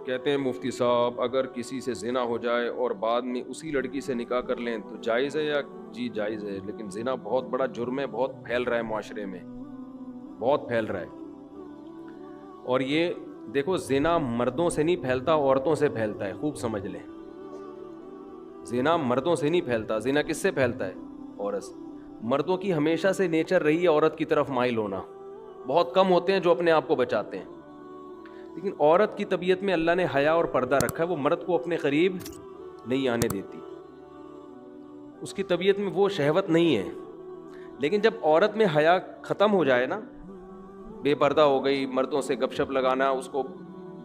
کہتے ہیں مفتی صاحب اگر کسی سے زنا ہو جائے اور بعد میں اسی لڑکی سے نکاح کر لیں تو جائز ہے یا جی جائز ہے، لیکن زنا بہت بڑا جرم ہے، بہت پھیل رہا ہے معاشرے میں، بہت پھیل رہا ہے۔ اور یہ دیکھو زنا مردوں سے نہیں پھیلتا، عورتوں سے پھیلتا ہے، خوب سمجھ لیں، زنا مردوں سے نہیں پھیلتا۔ زنا کس سے پھیلتا ہے؟ عورت سے۔ مردوں کی ہمیشہ سے نیچر رہی ہے عورت کی طرف مائل ہونا، بہت کم ہوتے ہیں جو اپنے آپ کو بچاتے ہیں، لیکن عورت کی طبیعت میں اللہ نے حیا اور پردہ رکھا ہے، وہ مرد کو اپنے قریب نہیں آنے دیتی، اس کی طبیعت میں وہ شہوت نہیں ہے۔ لیکن جب عورت میں حیا ختم ہو جائے نا، بے پردہ ہو گئی، مردوں سے گپ شپ لگانا، اس کو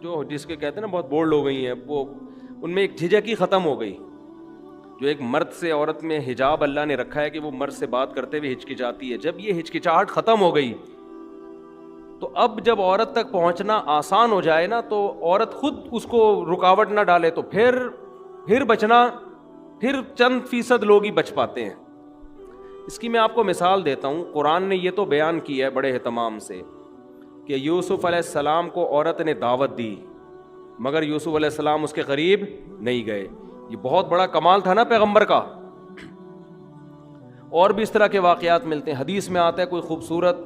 جو جس کے کہتے ہیں نا بہت بولڈ ہو گئی ہیں، وہ ان میں ایک جھجک ہی ختم ہو گئی۔ جو ایک مرد سے عورت میں حجاب اللہ نے رکھا ہے کہ وہ مرد سے بات کرتے ہوئے ہچکچاتی ہے، جب یہ ہچکچاہٹ ختم ہو گئی تو اب جب عورت تک پہنچنا آسان ہو جائے نا، تو عورت خود اس کو رکاوٹ نہ ڈالے تو پھر بچنا، پھر چند فیصد لوگ ہی بچ پاتے ہیں۔ اس کی میں آپ کو مثال دیتا ہوں، قرآن نے یہ تو بیان کیا ہے بڑے اہتمام سے کہ یوسف علیہ السلام کو عورت نے دعوت دی مگر یوسف علیہ السلام اس کے قریب نہیں گئے۔ یہ بہت بڑا کمال تھا نا پیغمبر کا۔ اور بھی اس طرح کے واقعات ملتے ہیں، حدیث میں آتا ہے کوئی خوبصورت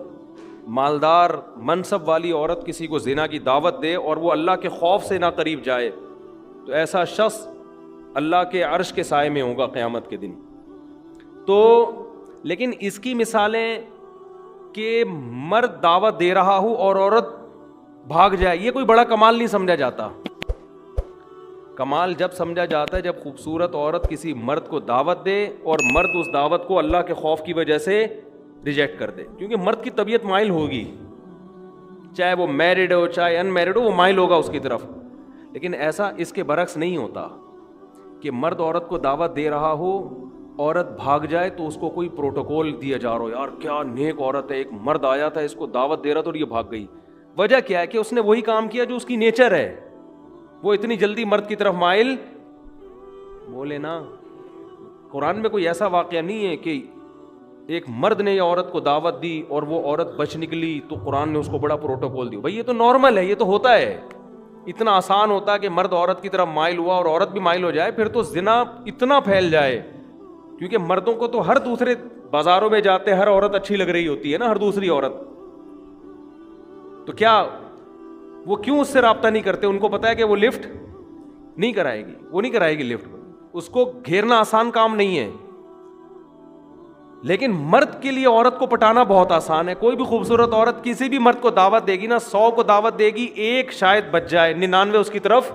مالدار منصب والی عورت کسی کو زنا کی دعوت دے اور وہ اللہ کے خوف سے نہ قریب جائے تو ایسا شخص اللہ کے عرش کے سائے میں ہوگا قیامت کے دن۔ تو لیکن اس کی مثالیں کہ مرد دعوت دے رہا ہو اور عورت بھاگ جائے، یہ کوئی بڑا کمال نہیں سمجھا جاتا۔ کمال جب سمجھا جاتا ہے جب خوبصورت عورت کسی مرد کو دعوت دے اور مرد اس دعوت کو اللہ کے خوف کی وجہ سے ریجیکٹ کر دے، کیونکہ مرد کی طبیعت مائل ہوگی، چاہے وہ میرڈ ہو چاہے ان میرڈ ہو، وہ مائل ہوگا اس کی طرف۔ لیکن ایسا اس کے برعکس نہیں ہوتا کہ مرد عورت کو دعوت دے رہا ہو، عورت بھاگ جائے تو اس کو کوئی پروٹوکول دیا جا رہا ہو، یار کیا نیک عورت ہے، ایک مرد آیا تھا اس کو دعوت دے رہا تھا اور یہ بھاگ گئی۔ وجہ کیا ہے کہ اس نے وہی کام کیا جو اس کی نیچر ہے، وہ اتنی جلدی مرد کی طرف مائل بولے نا۔ قرآن میں کوئی ایسا واقعہ نہیں ہے کہ ایک مرد نے عورت کو دعوت دی اور وہ عورت بچ نکلی تو قرآن نے اس کو بڑا پروٹوکول دیا۔ بھائی یہ تو نارمل ہے، یہ تو ہوتا ہے، اتنا آسان ہوتا ہے کہ مرد عورت کی طرف مائل ہوا اور عورت بھی مائل ہو جائے، پھر تو زنا اتنا پھیل جائے، کیونکہ مردوں کو تو ہر دوسرے بازاروں میں جاتے ہر عورت اچھی لگ رہی ہوتی ہے نا، ہر دوسری عورت، تو کیا وہ کیوں اس سے رابطہ نہیں کرتے؟ ان کو پتا ہے کہ وہ لفٹ نہیں کرائے گی، وہ نہیں کرائے گی لفٹ، اس کو گھیرنا آسان کام نہیں ہے۔ لیکن مرد کے لیے عورت کو پٹانا بہت آسان ہے۔ کوئی بھی خوبصورت عورت کسی بھی مرد کو دعوت دے گی نا، 100 کو دعوت دے گی، ایک شاید بچ جائے، 99 اس کی طرف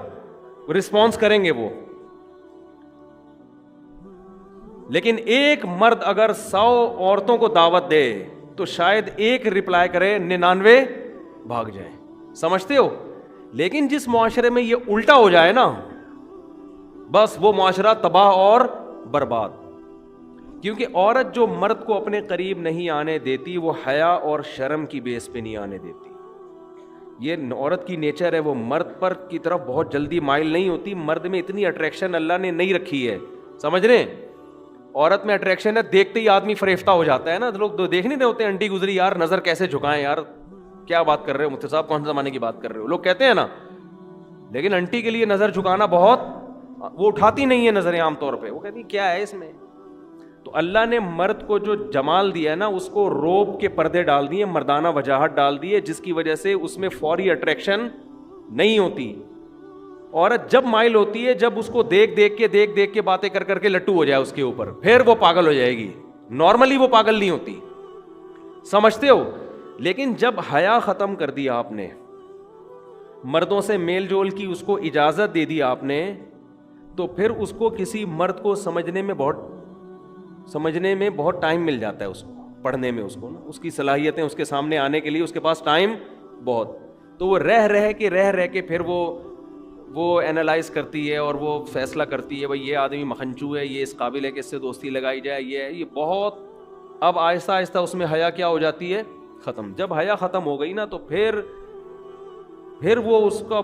رسپانس کریں گے وہ۔ لیکن ایک مرد اگر 100 عورتوں کو دعوت دے تو شاید ایک رپلائی کرے، 99 بھاگ جائیں۔ سمجھتے ہو؟ لیکن جس معاشرے میں یہ الٹا ہو جائے نا، بس وہ معاشرہ تباہ اور برباد، کیونکہ عورت جو مرد کو اپنے قریب نہیں آنے دیتی وہ حیا اور شرم کی بیس پہ نہیں آنے دیتی۔ یہ عورت کی نیچر ہے، وہ مرد پر کی طرف بہت جلدی مائل نہیں ہوتی۔ مرد میں اتنی اٹریکشن اللہ نے نہیں رکھی ہے، سمجھ رہے ہیں؟ عورت میں اٹریکشن ہے، دیکھتے ہی آدمی فریفتہ ہو جاتا ہے نا۔ لوگ دیکھ نہیں رہے ہوتے انٹی گزری، یار نظر کیسے جھکائیں، یار کیا بات کر رہے ہو مفتی صاحب، کون سے زمانے کی بات کر رہے ہو، لوگ کہتے ہیں نا۔ لیکن انٹی کے لیے نظر جھکانا بہت، وہ اٹھاتی نہیں ہے نظریں عام طور پہ، وہ کہتی کیا ہے اس میں۔ تو اللہ نے مرد کو جو جمال دیا ہے نا، اس کو روب کے پردے ڈال دیے، مردانہ وجاہت ڈال دی ہے، جس کی وجہ سے اس میں فوری اٹریکشن نہیں ہوتی۔ عورت جب مائل ہوتی ہے جب اس کو دیکھ دیکھ کے باتیں کر کر کے لٹو ہو جائے اس کے اوپر، پھر وہ پاگل ہو جائے گی۔ نارملی وہ پاگل نہیں ہوتی، سمجھتے ہو؟ لیکن جب حیا ختم کر دی آپ نے، مردوں سے میل جول کی اس کو اجازت دے دی آپ نے، تو پھر اس کو کسی مرد کو سمجھنے میں بہت ٹائم مل جاتا ہے، اس کو پڑھنے میں، اس کو نا اس کی صلاحیتیں اس کے سامنے آنے کے لیے اس کے پاس ٹائم بہت، تو وہ رہ کے پھر وہ اینالائز کرتی ہے اور وہ فیصلہ کرتی ہے بھائی یہ آدمی مکھنچو ہے، یہ اس قابل ہے کہ اس سے دوستی لگائی جائے، یہ بہت۔ اب آہستہ آہستہ اس میں حیا کیا ہو جاتی ہے؟ ختم۔ جب حیا ختم ہو گئی نا تو پھر وہ اس کا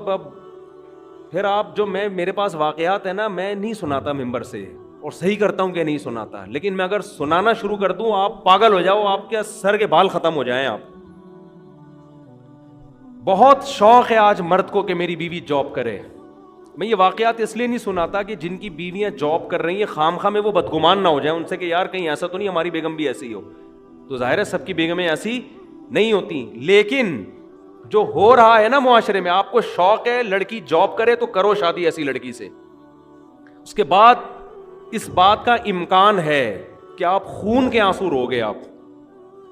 پھر آپ جو میرے پاس واقعات ہیں نا، میں نہیں سناتا ممبر سے، اور صحیح کرتا ہوں کہ نہیں سناتا، لیکن میں اگر سنانا شروع کر دوں آپ پاگل ہو جاؤ، آپ کے سر کے بال ختم ہو جائیں۔ آپ بہت شوق ہے آج مرد کو کہ میری بیوی جاب کرے، میں یہ واقعات اس لیے نہیں سناتا کہ جن کی بیویاں جاب کر رہی ہیں خامخواہ میں وہ بدگمان نہ ہو جائیں ان سے کہ یار کہیں ایسا تو نہیں ہماری بیگم بھی ایسی ہو. تو ظاہر ہے سب کی بیگمیں ایسی نہیں ہوتی, لیکن جو ہو رہا ہے نا معاشرے میں, آپ کو شوق ہے لڑکی جاب کرے تو کرو شادی ایسی لڑکی سے. اس کے بعد اس بات کا امکان ہے کہ آپ خون کے آنسو رو گے. آپ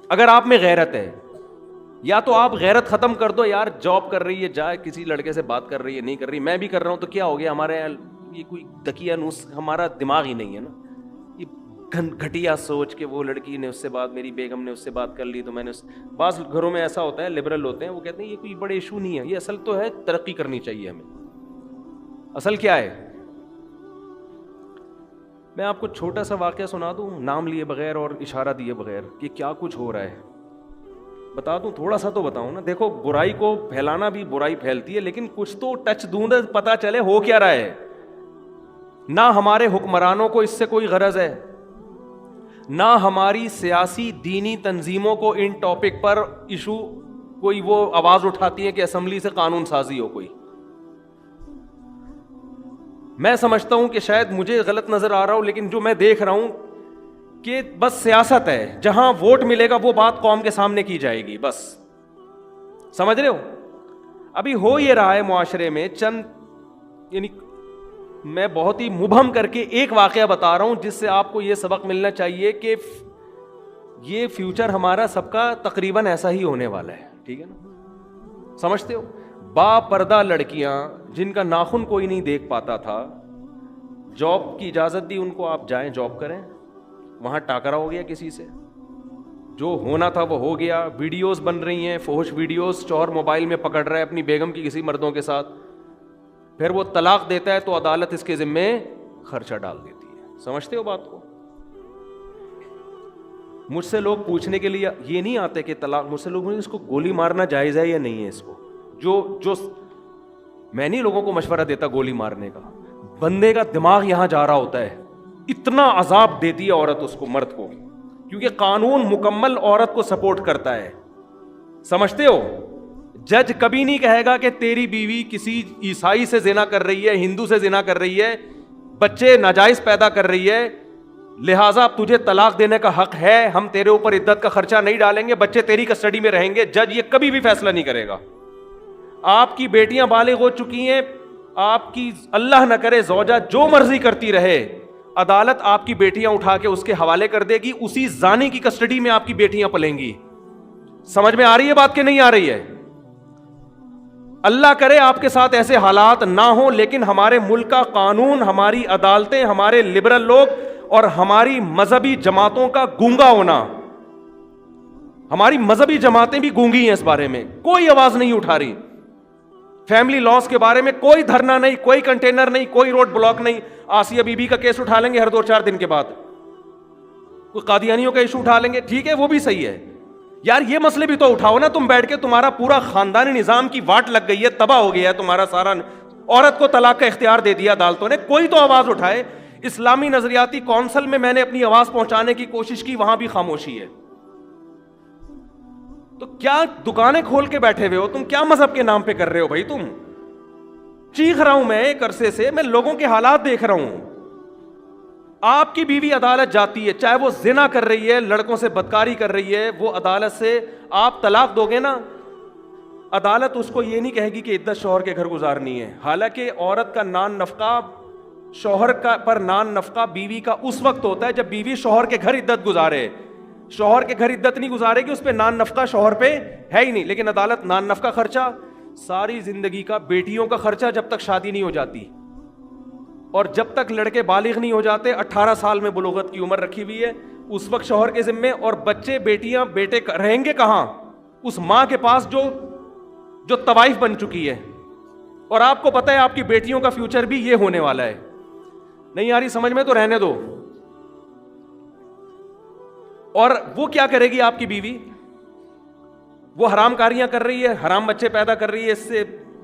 اگر آپ میں غیرت ہے, یا تو آپ غیرت ختم کر دو, یار جاب کر رہی ہے جائے کسی لڑکے سے بات کر رہی ہے, نہیں کر رہی, میں بھی کر رہا ہوں تو کیا ہو گیا, ہمارے یہ کوئی تکیہ نوس, ہمارا دماغ ہی نہیں ہے نا. یہ گھٹیا سوچ کہ وہ لڑکی نے اس سے بات, میری بیگم نے اس سے بات کر لی تو میں نے بعض گھروں میں ایسا ہوتا ہے, لبرل ہوتے ہیں, وہ کہتے ہیں یہ کوئی بڑے ایشو نہیں ہے, یہ اصل تو ہے ترقی کرنی چاہیے ہمیں. اصل کیا ہے؟ میں آپ کو چھوٹا سا واقعہ سنا دوں نام لیے بغیر اور اشارہ دیے بغیر کہ کیا کچھ ہو رہا ہے, بتا دوں, تھوڑا سا تو بتاؤں نا. دیکھو برائی کو پھیلانا بھی برائی پھیلتی ہے, لیکن کچھ تو ٹچ دوں پتا چلے ہو کیا رہا ہے. نہ ہمارے حکمرانوں کو اس سے کوئی غرض ہے, نہ ہماری سیاسی دینی تنظیموں کو ان ٹاپک پر ایشو کوئی وہ آواز اٹھاتی ہے کہ اسمبلی سے قانون سازی ہو کوئی. میں سمجھتا ہوں کہ شاید مجھے غلط نظر آ رہا ہوں, لیکن جو میں دیکھ رہا ہوں کہ بس سیاست ہے, جہاں ووٹ ملے گا وہ بات قوم کے سامنے کی جائے گی, بس. سمجھ رہے ہو؟ ابھی ہو یہ رہا ہے معاشرے میں یعنی میں بہت ہی مبہم کر کے ایک واقعہ بتا رہا ہوں جس سے آپ کو یہ سبق ملنا چاہیے کہ یہ فیوچر ہمارا سب کا تقریباً ایسا ہی ہونے والا ہے. ٹھیک ہے نا؟ سمجھتے ہو؟ با پردہ لڑکیاں جن کا ناخن کوئی نہیں دیکھ پاتا تھا, جاب کی اجازت دی ان کو, آپ جائیں جاب کریں, وہاں ٹاکرا ہو گیا کسی سے, جو ہونا تھا وہ ہو گیا. ویڈیوز بن رہی ہیں, فحش ویڈیوز, شوہر موبائل میں پکڑ رہا ہے اپنی بیگم کی کسی مردوں کے ساتھ, پھر وہ طلاق دیتا ہے تو عدالت اس کے ذمے خرچہ ڈال دیتی ہے. سمجھتے ہو بات کو؟ مجھ سے لوگ پوچھنے کے لیے یہ نہیں آتے کہ طلاق, مجھ سے لوگ اس کو گولی مارنا جائز ہے یا نہیں ہے. اس کو جو میں نہیں لوگوں کو مشورہ دیتا گولی مارنے کا, بندے کا دماغ یہاں جا رہا ہوتا ہے, اتنا عذاب دیتی ہے عورت اس کو, مرد کو, کیونکہ قانون مکمل عورت کو سپورٹ کرتا ہے. سمجھتے ہو؟ جج کبھی نہیں کہے گا کہ تیری بیوی کسی عیسائی سے زنا کر رہی ہے, ہندو سے زنا کر رہی ہے, بچے ناجائز پیدا کر رہی ہے, لہٰذا تجھے طلاق دینے کا حق ہے, ہم تیرے اوپر عدت کا خرچہ نہیں ڈالیں گے, بچے تیری کسٹڈی میں رہیں گے. جج یہ کبھی بھی فیصلہ نہیں کرے گا. آپ کی بیٹیاں بالغ ہو چکی ہیں, آپ کی اللہ نہ کرے زوجہ جو مرضی کرتی رہے, عدالت آپ کی بیٹیاں اٹھا کے اس کے حوالے کر دے گی, اسی زانی کی کسٹڈی میں آپ کی بیٹیاں پلیں گی. سمجھ میں آ رہی ہے بات کہ نہیں آ رہی ہے؟ اللہ کرے آپ کے ساتھ ایسے حالات نہ ہوں, لیکن ہمارے ملک کا قانون, ہماری عدالتیں, ہمارے لبرل لوگ اور ہماری مذہبی جماعتوں کا گونگا ہونا, ہماری مذہبی جماعتیں بھی گونگی ہیں اس بارے میں, کوئی آواز نہیں اٹھا رہی. فیملی لاس کے بارے میں کوئی دھرنا نہیں, کوئی کنٹینر نہیں, کوئی روڈ بلاک نہیں. آسیہ بی بی کا کیس اٹھا لیں گے ہر 2-4 دن کے بعد, کوئی قادیانیوں کا ایشو اٹھا لیں گے, ٹھیک ہے وہ بھی صحیح ہے. یار یہ مسئلے بھی تو اٹھاؤ نا تم بیٹھ کے, تمہارا پورا خاندانی نظام کی واٹ لگ گئی ہے, تباہ ہو گیا ہے تمہارا سارا, عورت کو طلاق کا اختیار دے دیا عدالتوں نے, کوئی تو آواز اٹھائے. اسلامی نظریاتی کونسل میں نے اپنی آواز پہنچانے کی کوشش کی, وہاں بھی خاموشی ہے. تو کیا دکانیں کھول کے بیٹھے ہوئے ہو تم؟ کیا مذہب کے نام پہ کر رہے ہو بھائی تم؟ چیخ رہا ہوں میں ایک عرصے سے, میں لوگوں کے حالات دیکھ رہا ہوں. آپ کی بیوی عدالت جاتی ہے, چاہے وہ زنا کر رہی ہے, لڑکوں سے بدکاری کر رہی ہے, وہ عدالت سے آپ طلاق دو گے نا, عدالت اس کو یہ نہیں کہے گی کہ عدت شوہر کے گھر گزارنی ہے. حالانکہ عورت کا نان نفقہ, شوہر کا پر نان نفقہ بیوی کا اس وقت ہوتا ہے جب بیوی شوہر کے گھر عدت گزارے. شوہر کے گھر عدت نہیں گزارے گی, اس پہ نان نفقہ شوہر پہ ہے ہی نہیں. لیکن عدالت نان نفقہ خرچہ, ساری زندگی کا, بیٹیوں کا خرچہ جب تک شادی نہیں ہو جاتی, اور جب تک لڑکے بالغ نہیں ہو جاتے, 18 سال میں بلوغت کی عمر رکھی ہوئی ہے, اس وقت شوہر کے ذمے. اور بچے بیٹیاں بیٹے رہیں گے کہاں؟ اس ماں کے پاس جو طوائف بن چکی ہے. اور آپ کو پتہ ہے آپ کی بیٹیوں کا فیوچر بھی یہ ہونے والا ہے. نہیں آ رہی سمجھ میں تو رہنے دو. اور وہ کیا کرے گی آپ کی بیوی؟ وہ حرام کاریاں کر رہی ہے, حرام بچے پیدا کر رہی ہے, اس سے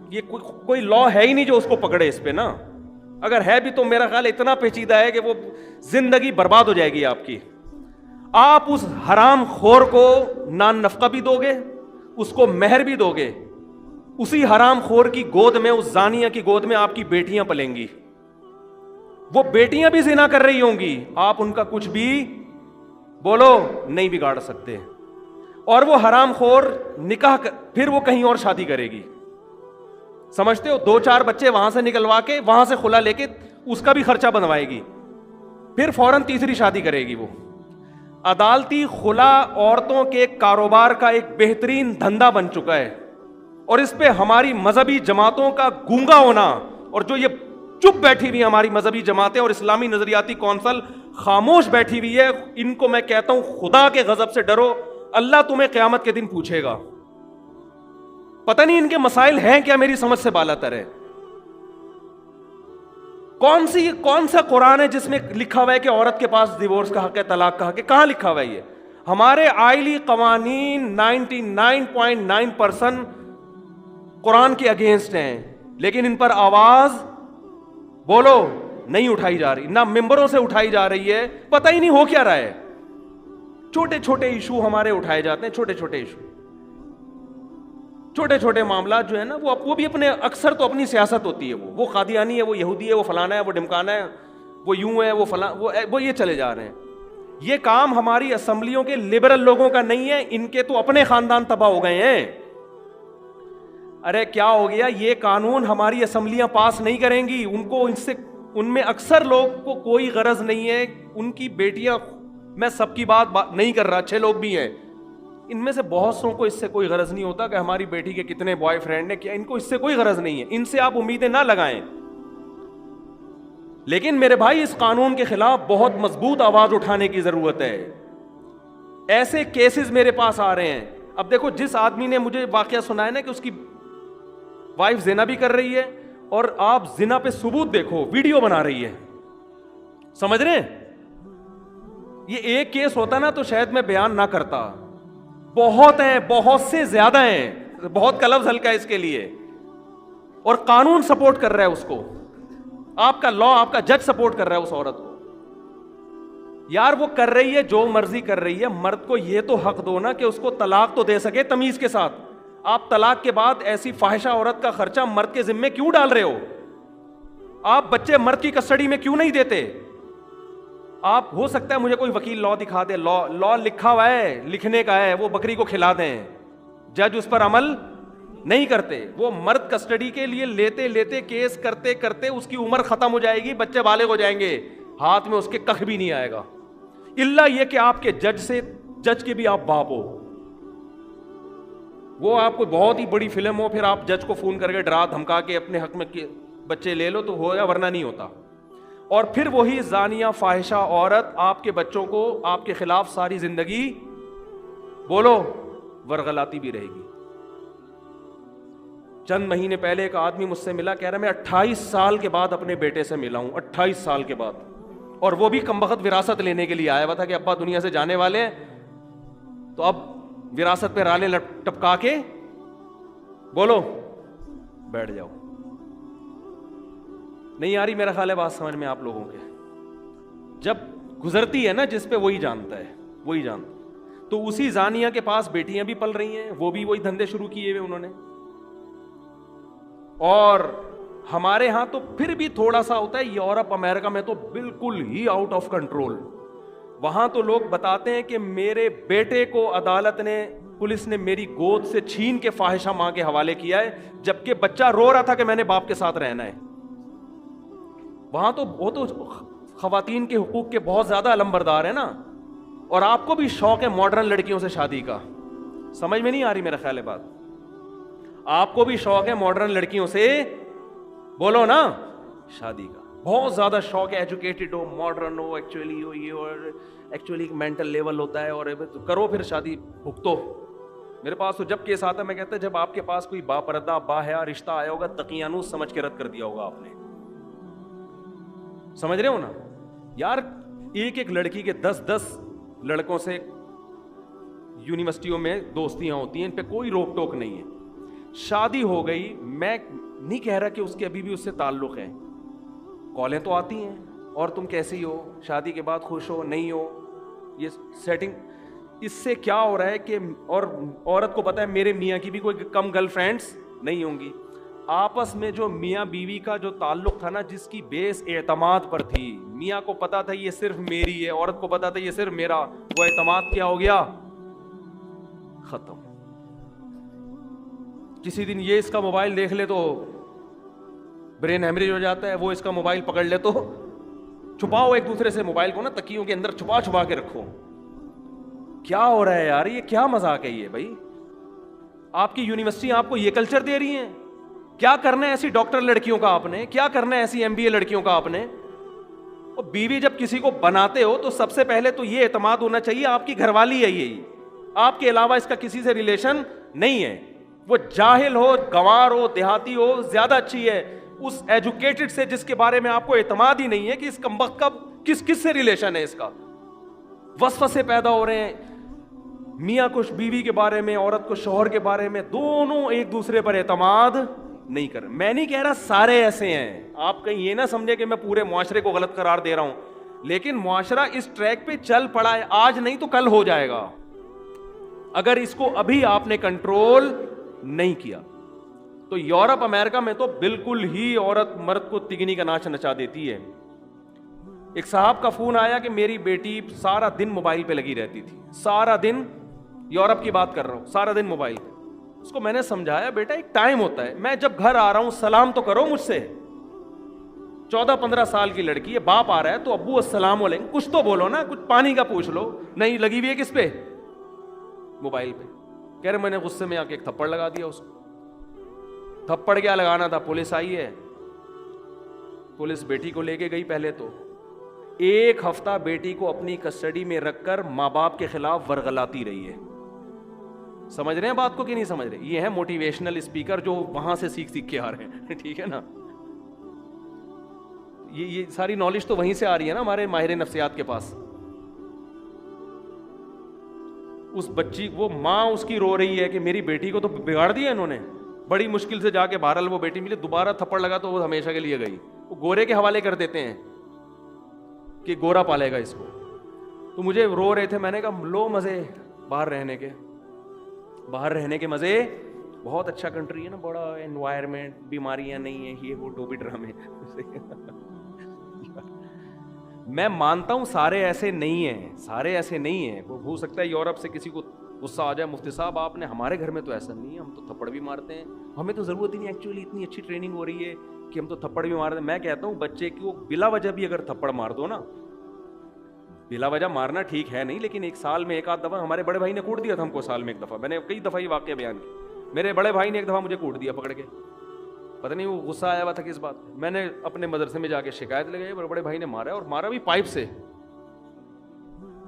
یہ کوئی لا ہے ہی نہیں جو اس کو پکڑے اس پہ نا. اگر ہے بھی تو میرا خیال اتنا پیچیدہ ہے کہ وہ زندگی برباد ہو جائے گی آپ کی. آپ اس حرام خور کو نان نفقہ بھی دو گے, اس کو مہر بھی دو گے, اسی حرام خور کی گود میں, اس زانیہ کی گود میں آپ کی بیٹیاں پلیں گی. وہ بیٹیاں بھی زنا کر رہی ہوں گی, آپ ان کا کچھ بھی بولو نہیں بگاڑ سکتے. اور وہ حرام خور نکاح پھر وہ کہیں اور شادی کرے گی, سمجھتے ہو؟ 2-4 بچے وہاں سے نکلوا کے, وہاں سے خلا لے کے اس کا بھی خرچہ بنوائے گی, پھر فوراً تیسری شادی کرے گی. وہ عدالتی خلا عورتوں کے کاروبار کا ایک بہترین دھندا بن چکا ہے, اور اس پہ ہماری مذہبی جماعتوں کا گونگا ہونا, اور جو یہ چپ بیٹھی ہوئی ہماری مذہبی جماعتیں اور اسلامی نظریاتی کونسل خاموش بیٹھی ہوئی ہے, ان کو میں کہتا ہوں خدا کے غضب سے ڈرو, اللہ تمہیں قیامت کے دن پوچھے گا. پتہ نہیں ان کے مسائل ہیں کیا, میری سمجھ سے بالاتر ہے. کون سا قرآن ہے جس میں لکھا ہوا ہے کہ عورت کے پاس ڈیورس کا حق ہے, طلاق کا حق ہے؟ کہاں لکھا ہوا ہے یہ؟ ہمارے آئلی قوانین 99.9% قرآن کے اگینسٹ ہیں, لیکن ان پر آواز بولو نہیں اٹھائی جا رہی, نہ ممبروں سے اٹھائی جا رہی ہے. پتہ ہی نہیں ہو کیا رہا ہے. چھوٹے چھوٹے ایشو ہمارے اٹھائے جاتے ہیں, چھوٹے چھوٹے ایشو, چھوٹے چھوٹے معاملات جو ہے نا, وہ بھی اپنے اکثر تو اپنی سیاست ہوتی ہے. وہ قادیانی ہے, وہ یہودی ہے, وہ فلانا ہے, وہ ڈمکانا ہے, وہ یوں ہے, وہ فلاں, وہ یہ چلے جا رہے ہیں. یہ کام ہماری اسمبلیوں کے لبرل لوگوں کا نہیں ہے, ان کے تو اپنے خاندان تباہ ہو گئے ہیں. ارے کیا ہو گیا, یہ قانون ہماری اسمبلیاں پاس نہیں کریں گی. ان میں اکثر لوگ کو کوئی غرض نہیں ہے, ان کی بیٹیاں, میں سب کی بات نہیں کر رہا, اچھے لوگ بھی ہیں, ان میں سے بہت سو کو اس سے کوئی غرض نہیں ہوتا کہ ہماری بیٹی کے کتنے بوائے فرینڈ ہیں, کیا ان کو اس سے کوئی غرض نہیں ہے. ان سے آپ امیدیں نہ لگائیں. لیکن میرے بھائی, اس قانون کے خلاف بہت مضبوط آواز اٹھانے کی ضرورت ہے. ایسے کیسز میرے پاس آ رہے ہیں. اب دیکھو, جس آدمی نے مجھے واقعہ سنایا نا کہ اس کی وائف زنا بھی کر رہی ہے, اور آپ زنا پہ ثبوت دیکھو, ویڈیو بنا رہی ہے, سمجھ رہے ہیں؟ یہ ایک کیس ہوتا نا تو شاید میں بیان نہ کرتا. بہت ہیں, بہت سے زیادہ ہیں, بہت کا لفظ ہلکا ہے اس کے لیے, اور قانون سپورٹ کر رہا ہے اس کو, آپ کا لا, آپ کا جج سپورٹ کر رہا ہے اس عورت کو. یار وہ کر رہی ہے, جو مرضی کر رہی ہے, مرد کو یہ تو حق دو نا کہ اس کو طلاق تو دے سکے تمیز کے ساتھ. آپ طلاق کے بعد ایسی فاحشہ عورت کا خرچہ مرد کے ذمے کیوں ڈال رہے ہو؟ آپ بچے مرد کی کسٹڈی میں کیوں نہیں دیتے؟ آپ, ہو سکتا ہے مجھے کوئی وکیل لا دکھا دے, لا لکھا ہوا ہے, لکھنے کا ہے, وہ بکری کو کھلا دیں, جج اس پر عمل نہیں کرتے. وہ مرد کسٹڈی کے لیے لیتے لیتے, کیس کرتے کرتے اس کی عمر ختم ہو جائے گی, بچے بالغ ہو جائیں گے, ہاتھ میں اس کے کخ بھی نہیں آئے گا, الا یہ کہ آپ کے جج کے بھی آپ باپ ہو. وہ آپ کو بہت ہی بڑی فلم ہو, پھر آپ جج کو فون کر کے ڈرا دھمکا کے اپنے حق میں بچے لے لو تو ہو گیا, ورنہ نہیں ہوتا. اور پھر وہی زانیہ فاحشہ عورت آپ کے بچوں کو آپ کے خلاف ساری زندگی بولو ورغلاتی بھی رہے گی. چند مہینے پہلے ایک آدمی مجھ سے ملا, کہہ رہا میں 28 سال کے بعد اپنے بیٹے سے ملا ہوں, 28 سال کے بعد, اور وہ بھی کمبخت وراثت لینے کے لیے آیا ہوا تھا کہ ابا دنیا سے جانے والے ہیں, تو اب وراثت پہ رالے ٹپکا کے بولو بیٹھ جاؤ. نہیں آ رہی میرا خیال ہے بات سمجھ میں آپ لوگوں کے؟ جب گزرتی ہے نا جس پہ, وہی جانتا ہے, وہی جانتا. تو اسی زانیہ کے پاس بیٹیاں بھی پل رہی ہیں, وہ بھی وہی دھندے شروع کیے ہوئے انہوں نے. اور ہمارے ہاں تو پھر بھی تھوڑا سا ہوتا ہے, یورپ امریکہ میں تو بالکل ہی آؤٹ آف کنٹرول. وہاں تو لوگ بتاتے ہیں کہ میرے بیٹے کو عدالت نے, پولیس نے میری گود سے چھین کے فاحشہ ماں کے حوالے کیا ہے, جبکہ بچہ رو رہا تھا کہ میں نے باپ کے ساتھ رہنا ہے. وہاں تو وہ تو خواتین کے حقوق کے بہت زیادہ علمبردار ہیں نا, اور آپ کو بھی شوق ہے ماڈرن لڑکیوں سے شادی کا. سمجھ میں نہیں آ رہی میرا خیال ہے بات؟ آپ کو بھی شوق ہے ماڈرن لڑکیوں سے بولو نا شادی کا, بہت زیادہ شوق ہے, ایجوکیٹڈ ہو, ماڈرن ہو, ایکچولی ہو یہ, اور ایکچولی مینٹل لیول ہوتا ہے, اور کرو پھر شادی بھگتو. میرے پاس تو جب کیس آتا ہے میں کہتا ہے جب آپ کے پاس کوئی با پردہ با حیا رشتہ آیا ہوگا, تقیانوس سمجھ کے رد کر دیا ہوگا آپ نے. سمجھ رہے ہو نا یار؟ ایک ایک لڑکی کے 10 لڑکوں سے یونیورسٹیوں میں دوستیاں ہوتی ہیں, ان پہ کوئی روک ٹوک نہیں ہے. شادی ہو گئی, میں نہیں کہہ رہا کہ اس کے ابھی بھی اس سے تعلق ہے, کالیں تو آتی ہیں, اور تم کیسی ہو, شادی کے بعد خوش ہو نہیں ہو, یہ سیٹنگ. اس سے کیا ہو رہا ہے کہ, اور عورت کو پتا ہے میرے میاں کی بھی کوئی کم گرل فرینڈس نہیں ہوں گی. آپس میں جو میاں بیوی کا جو تعلق تھا نا, جس کی بیس اعتماد پر تھی, میاں کو پتا تھا یہ صرف میری ہے, عورت کو پتا تھا یہ صرف میرا, وہ اعتماد کیا ہو گیا, ختم. کسی دن یہ اس کا موبائل دیکھ لے تو برین ہیمریج ہو جاتا ہے, وہ اس کا موبائل پکڑ لے تو چھپاؤ ایک دوسرے سے موبائل کو نا, تکیوں کے اندر چھپا چھپا کے رکھو. کیا ہو رہا ہے یار, یہ کیا مذاق ہے یہ بھائی؟ آپ کی یونیورسٹی آپ کو یہ کلچر دے رہی ہیں؟ کیا کرنا ہے ایسی ڈاکٹر لڑکیوں کا آپ نے, کیا کرنا ہے ایسی MBA لڑکیوں کا آپ نے؟ اور بیوی جب کسی کو بناتے ہو تو سب سے پہلے تو یہ اعتماد ہونا چاہیے آپ کی گھر والی ہے, یہی آپ کے علاوہ اس کا کسی سے ریلیشن نہیں ہے. وہ جاہل ہو, گنوار ہو, دیہاتی ہو, زیادہ اچھی ہے اس ایجوکیٹڈ سے جس کے بارے میں آپ کو اعتماد ہی نہیں ہے کہ اس کمبخت کا کس سے ریلیشن ہے. اس کا وسوسے پیدا ہو رہے ہیں, میاں کو بیوی کے بارے میں, عورت کو شوہر کے بارے میں, دونوں ایک دوسرے پر اعتماد نہیں کر. میں نہیں کہہ رہا سارے ایسے ہیں, آپ کہیں یہ نہ سمجھے کہ میں پورے معاشرے کو غلط قرار دے رہا ہوں, لیکن معاشرہ اس ٹریک پہ چل پڑا ہے, آج نہیں تو کل ہو جائے گا اگر اس کو ابھی آپ نے کنٹرول نہیں کیا. تو یورپ امریکہ میں تو بالکل ہی عورت مرد کو تگنی کا ناچ نچا دیتی ہے. ایک صاحب کا فون آیا کہ میری بیٹی سارا دن موبائل پہ لگی رہتی تھی, سارا دن, یورپ کی بات کر رہا ہوں, سارا دن موبائل پہ. اس کو میں نے سمجھایا بیٹا ایک ٹائم ہوتا ہے, میں جب گھر آ رہا ہوں سلام تو کرو مجھ سے. 14-15 سال کی لڑکی ہے, باپ آ رہا ہے تو ابو السلام علیکم, کچھ تو بولو نا, کچھ پانی کا پوچھ لو. نہیں, لگی ہوئی ہے کس پہ, موبائل پہ. کہہ رہے میں نے غصے میں آ کے ایک تھپڑ لگا دیا اس کو. تھپڑ کیا لگانا تھا, پولیس آئی ہے, پولیس بیٹی کو لے کے گئی. پہلے تو 1 ہفتہ بیٹی کو اپنی کسٹڈی میں رکھ کر ماں باپ کے خلاف ورغلاتی رہی ہے. سمجھ رہے ہیں بات کو کہ نہیں سمجھ رہے؟ یہ ہے موٹیویشنل اسپیکر جو وہاں سے سیکھ کے آ رہے ہیں, ٹھیک ہے نا. یہ ساری نالج تو وہیں سے آ رہی ہے نا ہمارے ماہر نفسیات کے پاس. اس بچی, وہ ماں اس کی رو رہی ہے کہ میری بیٹی کو تو بگاڑ دیا انہوں نے. بڑی مشکل سے جا کے بہرحال وہ بیٹی ملی, دوبارہ تھپڑ لگا تو وہ ہمیشہ کے لیے گئی. وہ گورے کے حوالے کر دیتے ہیں کہ گورا پالے گا اس کو. تو مجھے رو رہے تھے, میں نے کہا لو مزے باہر رہنے کے, باہر رہنے کے مزے, بہت اچھا کنٹری ہے نا, بڑا انوائرمنٹ, بیماریاں نہیں ہیں, یہ وہ ٹوپی ڈرامے. میں مانتا ہوں سارے ایسے نہیں ہیں, سارے ایسے نہیں ہیں. وہ ہو سکتا ہے یورپ سے کسی کو غصہ آ جائے, مفتی صاحب آپ نے, ہمارے گھر میں تو ایسا نہیں ہے, ہم تو تھپڑ بھی مارتے ہیں, ہمیں تو ضرورت ہی نہیں, ایکچولی اتنی اچھی ٹریننگ ہو رہی ہے کہ ہم تو تھپڑ بھی مارتے ہیں. میں کہتا ہوں بچے کو بلا وجہ بھی اگر تھپڑ مار دو نا, بلا وجہ مارنا ٹھیک ہے نہیں, لیکن 1 سال میں 1 آدھ دفعہ, ہمارے بڑے بھائی نے کوٹ دیا تھا ہم کو سال میں 1 دفعہ. میں نے کئی دفعہ یہ واقعہ بیان کیا. میرے بڑے بھائی نے 1 دفعہ مجھے کوٹ دیا پکڑ کے, پتہ نہیں وہ غصہ آیا ہوا تھا کس بات. میں نے اپنے مدرسے میں جا کے شکایت لگائی, بڑے بڑے بھائی نے مارا, اور مارا بھی پائپ سے.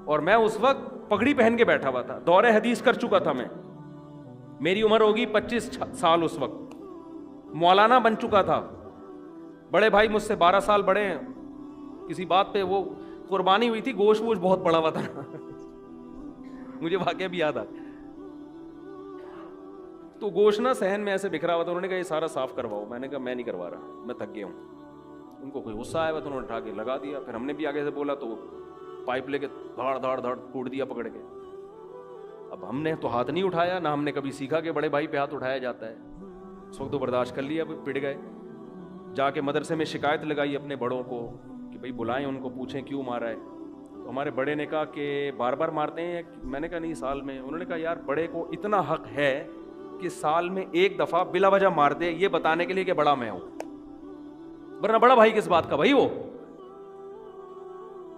اور میں اس وقت پگڑی پہن کے بیٹھا ہوا تھا, دور حدیث کر چکا تھا میں, میری عمر ہوگی 25 سال اس وقت, مولانا بن چکا تھا. بڑے بھائی مجھ سے 12 سال بڑے ہیں. کسی بات پہ وہ قربانی ہوئی تھی, گوشت ووشت بہت پڑا ہوا تھا. مجھے واقعہ بھی یاد آ, تو گوشت نا صحن میں ایسے بکھرا ہوا تھا. انہوں نے کہا یہ سارا صاف کرواؤ. میں نے کہا میں نہیں کروا رہا, میں تھک گیا ہوں. ان کو کوئی غصہ آیا ہوا تو انہوں نے اٹھا کے لگا دیا. پھر ہم نے بھی آگے سے بولا تو پائپ لے کے دھاڑ دھاڑ دھاڑ کوٹ دیا پکڑ کے. اب ہم نے تو ہاتھ نہیں اٹھایا, نہ ہم نے کبھی سیکھا کہ بڑے بھائی پہ ہاتھ اٹھایا جاتا ہے. اس وقت تو برداشت کر لیا, پڑ گئے. جا کے مدرسے میں شکایت لگائی اپنے بڑوں کو کہ بھائی بلائیں ان کو, پوچھیں کیوں مارا ہے. تو ہمارے بڑے نے کہا کہ بار بار مارتے ہیں. میں نے کہا نہیں, سال میں. انہوں نے کہا یار بڑے کو اتنا حق ہے کہ سال میں 1 دفعہ بلا وجہ مار دے, یہ بتانے کے لیے کہ بڑا میں ہوں, ورنہ بڑا بھائی کس بات کا بھائی. وہ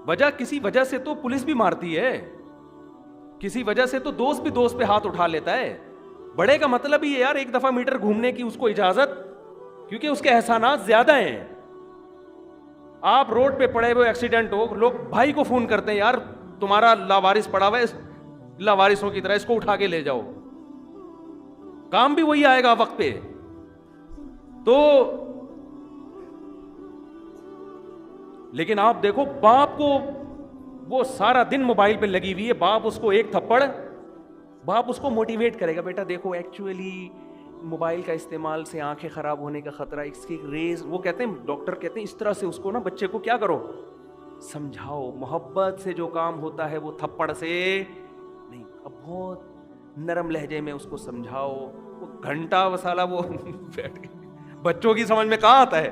وجہ, کسی وجہ سے تو پولیس بھی مارتی ہے, کسی وجہ سے تو دوست بھی دوست پہ ہاتھ اٹھا لیتا ہے. بڑے کا مطلب ہی ہے یار 1 دفعہ میٹر گھومنے کی اس کو اجازت, کیونکہ اس کے احسانات زیادہ ہیں. آپ روڈ پہ پڑے ہوئے ایکسیڈنٹ ہو, لوگ بھائی کو فون کرتے ہیں یار تمہارا لاوارث پڑا ہوا ہے, لاوارثوں کی طرح اس کو اٹھا کے لے جاؤ. کام بھی وہی آئے گا وقت پہ. تو لیکن آپ دیکھو باپ کو, وہ سارا دن موبائل پہ لگی ہوئی ہے, باپ اس کو 1 تھپڑ, باپ اس کو موٹیویٹ کرے گا, بیٹا دیکھو ایکچولی موبائل کا استعمال سے آنکھیں خراب ہونے کا خطرہ, اس کی ریز, وہ کہتے ہیں ڈاکٹر کہتے ہیں اس طرح سے اس کو نا بچے کو کیا کرو, سمجھاؤ. محبت سے جو کام ہوتا ہے وہ تھپڑ سے نہیں. اب بہت نرم لہجے میں اس کو سمجھاؤ, گھنٹہ وسالہ وہ بیٹھ کے بچوں کی سمجھ میں کہاں آتا ہے.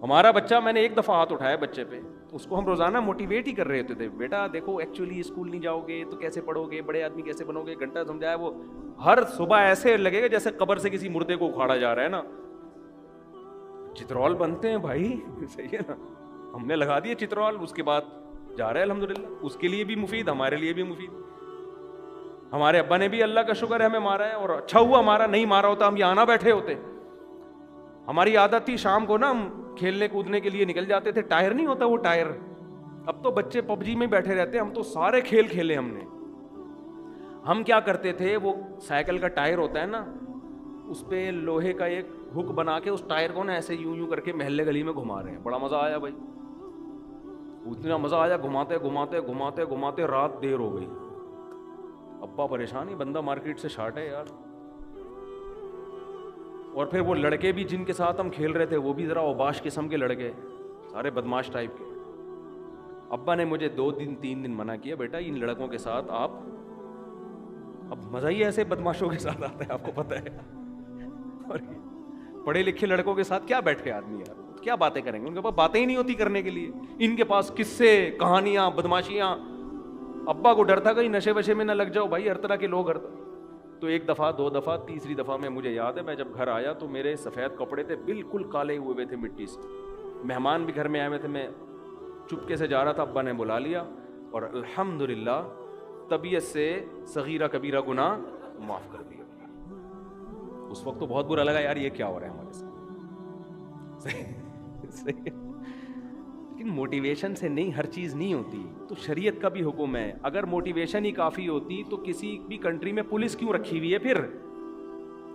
ہمارا بچہ, میں نے ایک دفعہ ہاتھ اٹھایا بچے پہ, اس کو ہم روزانہ موٹیویٹ ہی کر رہے ہوتے تھے, بیٹا دیکھو ایکچولی اسکول نہیں جاؤ گے تو کیسے پڑھو گے, بڑے آدمی کیسے بنو گے. گھنٹہ سمجھایا, وہ ہر صبح ایسے لگے گا جیسے قبر سے کسی مردے کو اکھاڑا جا رہا ہے نا. چترول بنتے ہیں بھائی, صحیح ہے نا, ہم نے لگا دیا چترول, اس کے بعد جا رہے ہیں الحمدللہ. اس کے لیے بھی مفید, ہمارے لیے بھی مفید. ہمارے ابا نے بھی اللہ کا شکر ہے ہمیں مارا ہے, اور اچھا ہوا مارا, نہیں مارا ہوتا ہم یہاں نہ بیٹھے ہوتے. ہماری عادت تھی شام کو نا ہم کھیلنے کودنے کے لیے نکل جاتے تھے, ٹائر نہیں ہوتا وہ ٹائر, اب تو بچے پب جی میں بیٹھے رہتے ہیں, ہم تو سارے کھیل کھیلے ہم نے. ہم کیا کرتے تھے, وہ سائیکل کا ٹائر ہوتا ہے نا, اس پہ لوہے کا ایک ہک بنا کے اس ٹائر کو نا ایسے یوں یوں کر کے محلے گلی میں گھما رہے ہیں. بڑا مزہ آیا بھائی, اتنا مزہ آیا, گھماتے گھماتے گھماتے گھماتے رات دیر ہو گئی. ابا پریشان ہی, بندہ مارکیٹ سے شارٹ ہے یار. اور پھر وہ لڑکے بھی جن کے ساتھ ہم کھیل رہے تھے وہ بھی ذرا اوباش قسم کے لڑکے, سارے بدماش ٹائپ کے. ابا نے مجھے 2 دن 3 دن منع کیا, بیٹا ان لڑکوں کے ساتھ آپ, اب مزہ ہی ایسے بدماشوں کے ساتھ آتا ہے, آپ کو پتہ ہے. اور پڑھے لکھے لڑکوں کے ساتھ کیا بیٹھے آدمی یار, کیا باتیں کریں گے, ان کے پاس باتیں ہی نہیں ہوتی کرنے کے لیے. ان کے پاس قصے, کہانیاں, بدماشیاں. ابا کو ڈر تھا کہیں نشے وشے میں نہ لگ جاؤ بھائی, ہر طرح کے لوگ. تو 1 دفعہ 2 دفعہ, تیسری دفعہ میں مجھے یاد ہے, میں جب گھر آیا تو میرے سفید کپڑے تھے بالکل کالے ہوئے تھے مٹی سے. مہمان بھی گھر میں آئے ہوئے تھے, میں چپکے سے جا رہا تھا, ابا نے بلا لیا, اور الحمدللہ طبیعت سے صغیرہ کبیرہ گناہ معاف کر دیا. اس وقت تو بہت برا لگا یار, یہ کیا ہو رہا ہے ہمارے ساتھ. لیکن موٹیویشن سے نہیں, ہر چیز نہیں ہوتی. تو شریعت کا بھی حکم ہے, اگر موٹیویشن ہی کافی ہوتی تو کسی بھی کنٹری میں پولیس کیوں رکھی ہوئی ہے پھر,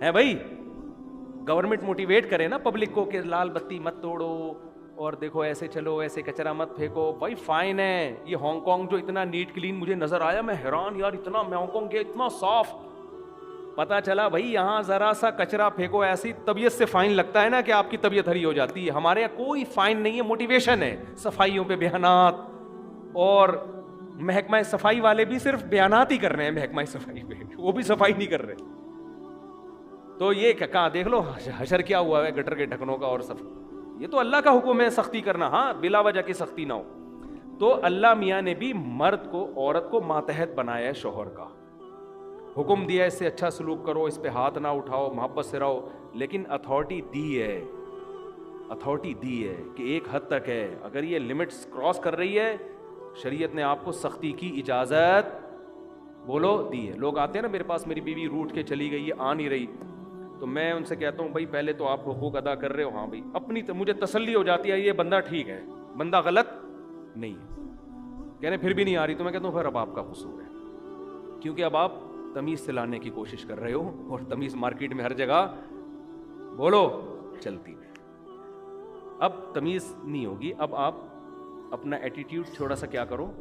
ہے بھائی. گورنمنٹ موٹیویٹ کرے نا پبلک کو کہ لال بتی مت توڑو, اور دیکھو ایسے چلو, ایسے کچرا مت پھینکو. بھائی فائن ہے. یہ ہانگ کانگ جو اتنا نیٹ کلین مجھے نظر آیا, میں حیران یار, اتنا میں ہانگ کانگ گیا اتنا صاف. پتا چلا بھائی یہاں ذرا سا کچرا پھینکو ایسی طبیعت سے فائن لگتا ہے نا کہ آپ کی طبیعت ہری ہو جاتی ہے. ہمارے یہاں کوئی فائن نہیں ہے, موٹیویشن ہے. صفائیوں پہ بیانات, اور محکمہ صفائی والے بھی صرف بیانات ہی کر رہے ہیں محکمہ صفائی پہ, وہ بھی صفائی نہیں کر رہے. تو یہ کہاں دیکھ لو حشر کیا ہوا ہے گٹر کے ڈھکنوں کا اور صفائی. یہ تو اللہ کا حکم ہے سختی کرنا, ہاں بلا وجہ کی سختی نہ ہو. تو اللہ میاں نے بھی مرد کو, عورت کو ماتحت بنایا ہے شوہر کا, حکم دیا اس سے اچھا سلوک کرو, اس پہ ہاتھ نہ اٹھاؤ, محبت سے رہو. لیکن اتھارٹی دی ہے, اتھارٹی دی ہے کہ ایک حد تک ہے. اگر یہ لمٹس کراس کر رہی ہے, شریعت نے آپ کو سختی کی اجازت بولو دی ہے. لوگ آتے ہیں نا میرے پاس, میری بیوی روٹ کے چلی گئی ہے, آ نہیں رہی, تو میں ان سے کہتا ہوں بھائی پہلے تو آپ حقوق ادا کر رہے ہو, ہاں بھائی اپنی مجھے تسلی ہو جاتی ہے یہ بندہ ٹھیک ہے, بندہ غلط نہیں ہے. کہنے پھر بھی نہیں آ رہی, تو میں کہتا ہوں پھر اب آپ کا قصور ہے, کیونکہ اب آپ تمیز سے لانے کی کوشش کر رہے ہو, اور تمیز مارکیٹ میں ہر جگہ بولو چلتی ہے. اب تمیز نہیں ہوگی, اب آپ اپنا ایٹیٹیوڈ تھوڑا سا کیا کرو.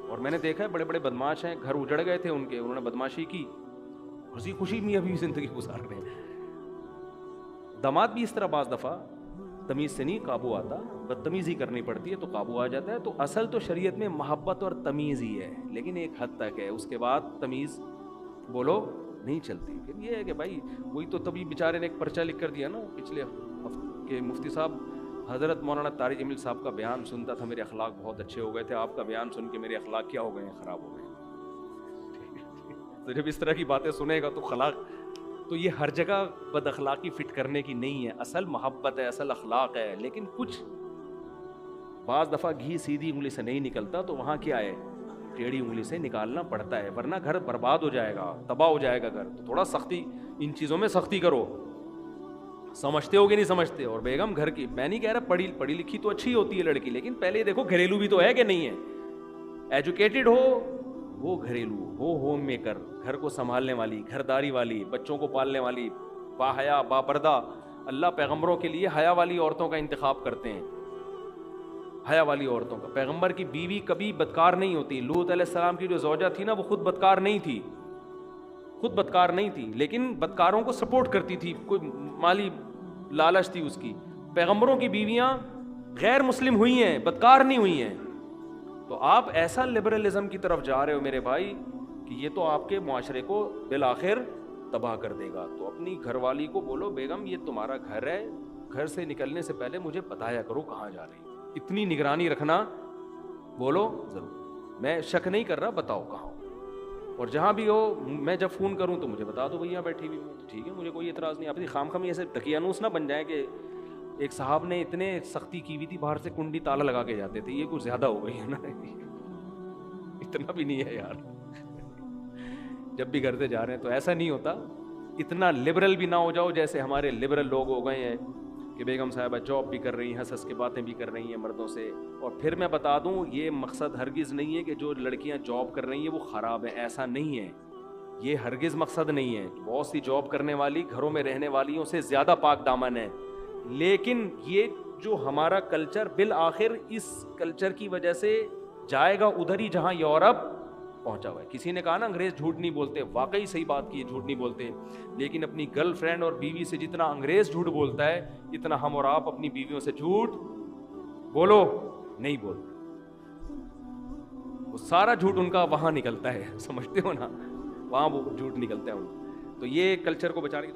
اور میں نے دیکھا ہے بڑے بڑے بدماش ہیں, گھر اجڑ گئے تھے ان کے, انہوں نے بدماشی کی, ہنسی خوشی میں ابھی زندگی گزار رہے ہیں. داماد بھی اس طرح بعض دفعہ تمیز سے نہیں قابو آتا, بدتمیزی کرنی پڑتی ہے تو قابو آ جاتا ہے. تو اصل تو شریعت میں محبت اور تمیز ہی ہے, لیکن ایک حد تک ہے, اس کے بعد تمیز بولو نہیں چلتی. پھر یہ ہے کہ بھائی وہی تو تبھی بیچارے نے ایک پرچہ لکھ کر دیا نا پچھلے کہ مفتی صاحب, حضرت مولانا طارق جمیل صاحب کا بیان سنتا تھا, میرے اخلاق بہت اچھے ہو گئے تھے, آپ کا بیان سن کے میرے اخلاق کیا ہو گئے ہیں, خراب ہو گئے ہیں. تو جب اس طرح کی باتیں سنے گا تو اخلاق, تو یہ ہر جگہ بد اخلاقی فٹ کرنے کی نہیں ہے, اصل محبت ہے, اصل اخلاق ہے. لیکن کچھ بعض دفعہ گھی سیدھی انگلی سے نہیں نکلتا, تو وہاں کیا ہے, ٹیڑھی انگلی سے نکالنا پڑتا ہے, ورنہ گھر برباد ہو جائے گا, تباہ ہو جائے گا گھر. تو تھوڑا سختی, ان چیزوں میں سختی کرو. سمجھتے ہو کہ نہیں سمجھتے. اور بیگم گھر کی, میں نہیں کہہ رہا پڑھی لکھی تو اچھی ہوتی ہے لڑکی, لیکن پہلے دیکھو گھریلو بھی تو ہے کہ نہیں ہے. ایجوکیٹڈ ہو وہ گھریلو, وہ ہوم میکر, گھر کو سنبھالنے والی, گھرداری والی, بچوں کو پالنے والی, باحیا باپردہ. اللہ پیغمبروں کے لیے حیا والی عورتوں کا انتخاب کرتے ہیں, حیا والی عورتوں کا. پیغمبر کی بیوی کبھی بدکار نہیں ہوتی. لوط علیہ السلام کی جو زوجہ تھی نا, وہ خود بدکار نہیں تھی, خود بدکار نہیں تھی, لیکن بدکاروں کو سپورٹ کرتی تھی, کوئی مالی لالچ تھی اس کی. پیغمبروں کی بیویاں غیر مسلم ہوئی ہیں, بدکار نہیں ہوئی ہیں. تو آپ ایسا لبرلزم کی طرف جا رہے ہو میرے بھائی کہ یہ تو آپ کے معاشرے کو بالآخر تباہ کر دے گا. تو اپنی گھر والی کو بولو بیگم یہ تمہارا گھر ہے, گھر سے نکلنے سے پہلے مجھے بتایا کرو کہاں جا رہی ہو. اتنی نگرانی رکھنا. بولو ضرور, میں شک نہیں کر رہا, بتاؤ کہاں ہو, اور جہاں بھی ہو میں جب فون کروں تو مجھے بتا دو بھئی یہاں بیٹھی ہوئی ہوں. ٹھیک ہے, مجھے کوئی اعتراض نہیں. اپنی خام خامی ایسے دقیانوس نہ بن جائیں کہ ایک صاحب نے اتنے سختی کی ہوئی تھی, باہر سے کنڈی تالا لگا کے جاتے تھے. یہ کچھ زیادہ ہو گئی ہے نا, اتنا بھی نہیں ہے یار. جب بھی گھر سے جا رہے ہیں تو ایسا نہیں ہوتا, اتنا لبرل بھی نہ ہو جاؤ جیسے ہمارے لبرل لوگ ہو گئے ہیں کہ بیگم صاحبہ جاب بھی کر رہی ہیں, ہنس ہنس کے باتیں بھی کر رہی ہیں مردوں سے. اور پھر میں بتا دوں یہ مقصد ہرگز نہیں ہے کہ جو لڑکیاں جاب کر رہی ہیں وہ خراب ہیں, ایسا نہیں ہے, یہ ہرگز مقصد نہیں ہے. بہت سی جاب کرنے والی گھروں میں رہنے والیوں سے زیادہ پاک دامن ہے. لیکن یہ جو ہمارا کلچر بالآخر اس کلچر کی وجہ سے جائے گا ادھر ہی جہاں یورپ پہنچا ہوا ہے. کسی نے کہا نا انگریز جھوٹ نہیں بولتے, واقعی صحیح بات کی, جھوٹ نہیں بولتے. لیکن اپنی گرل فرینڈ اور بیوی سے جتنا انگریز جھوٹ بولتا ہے اتنا ہم اور آپ اپنی بیویوں سے جھوٹ بولو نہیں بولتے. وہ سارا جھوٹ ان کا وہاں نکلتا ہے, سمجھتے ہو نا, وہاں وہ جھوٹ نکلتا ہے ان. تو یہ کلچر کو بچانے کی